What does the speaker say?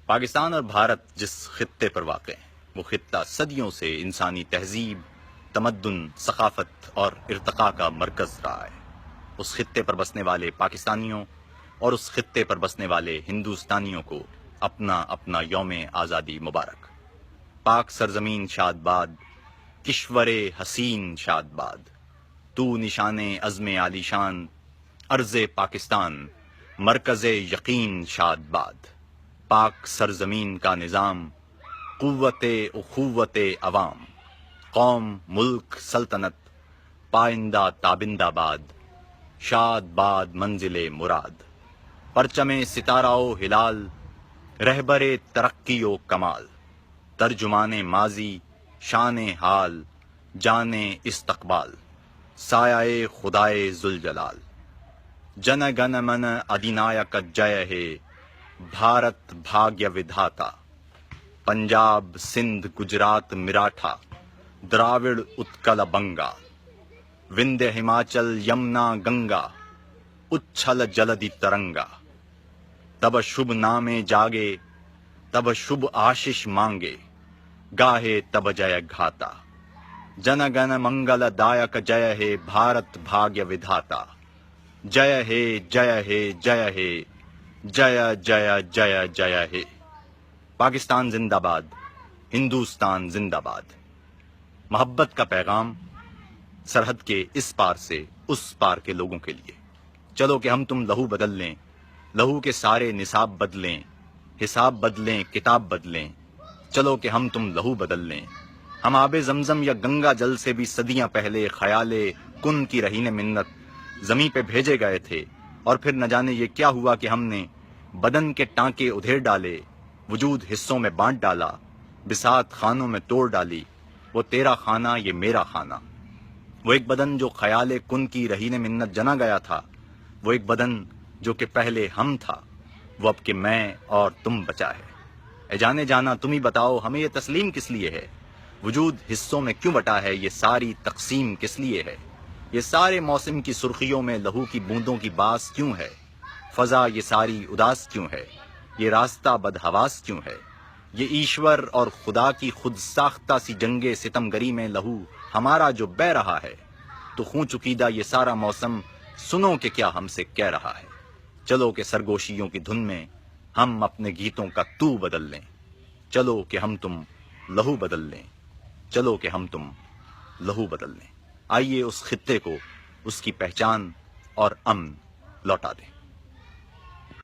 پاکستان اور بھارت جس خطے پر واقع ہیں وہ خطہ صدیوں سے انسانی تہذیب، تمدن، ثقافت اور ارتقاء کا مرکز رہا ہے۔ اس خطے پر بسنے والے پاکستانیوں اور اس خطے پر بسنے والے ہندوستانیوں کو اپنا اپنا یوم آزادی مبارک۔ پاک سرزمین شاد باد، کشور حسین شاد باد، تو نشان عزم عالی شان، ارض پاکستان مرکز یقین شاد باد۔ پاک سرزمین کا نظام، قوت اخوت عوام، قوم ملک سلطنت پائندہ تابندہ باد، شاد باد منزل مراد، پرچم ستارہ و ہلال، رہبر ترقی و کمال، ترجمان ماضی شان حال، جان استقبال، سایہ خدائے ذوالجلال۔ جن گن من ادینایک جے ہے، بھارت بھاگیہ ودھاتا، پنجاب سندھ گجرات مراٹھا، دراوڑ اتکل بنگا، وندھیہ ہماچل یمنا گنگا، اچھل جلدی ترنگا۔ تب شبھ نامے جاگے، تب شبھ آشیش مانگے، گاہے تب جے گھاتا۔ جن گن منگل دایک جے ہے، بھارت بھاگیہ ودھاتا، جے ہے جے ہے جے ہے، جے جے جے جے ہے۔ پاکستان زندہ باد، ہندوستان زندہ باد۔ محبت کا پیغام سرحد کے اس پار سے اس پار کے لوگوں کے لیے۔ چلو کہ ہم تم لہو بدل لیں، لہو کے سارے نصاب بدلیں، حساب بدلیں کتاب بدلیں۔ چلو کہ ہم تم لہو بدل لیں۔ ہم آب زمزم یا گنگا جل سے بھی صدیاں پہلے خیال کن کی رہین منت زمیں پہ بھیجے گئے تھے، اور پھر نہ جانے یہ کیا ہوا کہ ہم نے بدن کے ٹانکے ادھیڑ ڈالے، وجود حصوں میں بانٹ ڈالا، بساط خانوں میں توڑ ڈالی۔ وہ تیرا خانہ یہ میرا خانہ۔ وہ ایک بدن جو خیال کن کی رہین منت جنا گیا تھا، وہ ایک بدن جو کہ پہلے ہم تھا، وہ اب کہ میں اور تم بچا ہے۔ اے جانے جانا تم ہی بتاؤ، ہمیں یہ تسلیم کس لیے ہے؟ وجود حصوں میں کیوں بٹا ہے؟ یہ ساری تقسیم کس لیے ہے؟ یہ سارے موسم کی سرخیوں میں لہو کی بوندوں کی باس کیوں ہے؟ فضا یہ ساری اداس کیوں ہے؟ یہ راستہ بدحواس کیوں ہے؟ یہ ایشور اور خدا کی خود ساختہ سی جنگ ستم گری میں لہو ہمارا جو بہ رہا ہے، تو خون چکیدہ یہ سارا موسم سنو کہ کیا ہم سے کہہ رہا ہے۔ چلو کہ سرگوشیوں کی دھن میں ہم اپنے گیتوں کا تو بدل لیں۔ چلو کہ ہم تم لہو بدل لیں، چلو کہ ہم تم لہو بدل لیں۔ آئیے اس خطے کو اس کی پہچان اور امن لوٹا دیں۔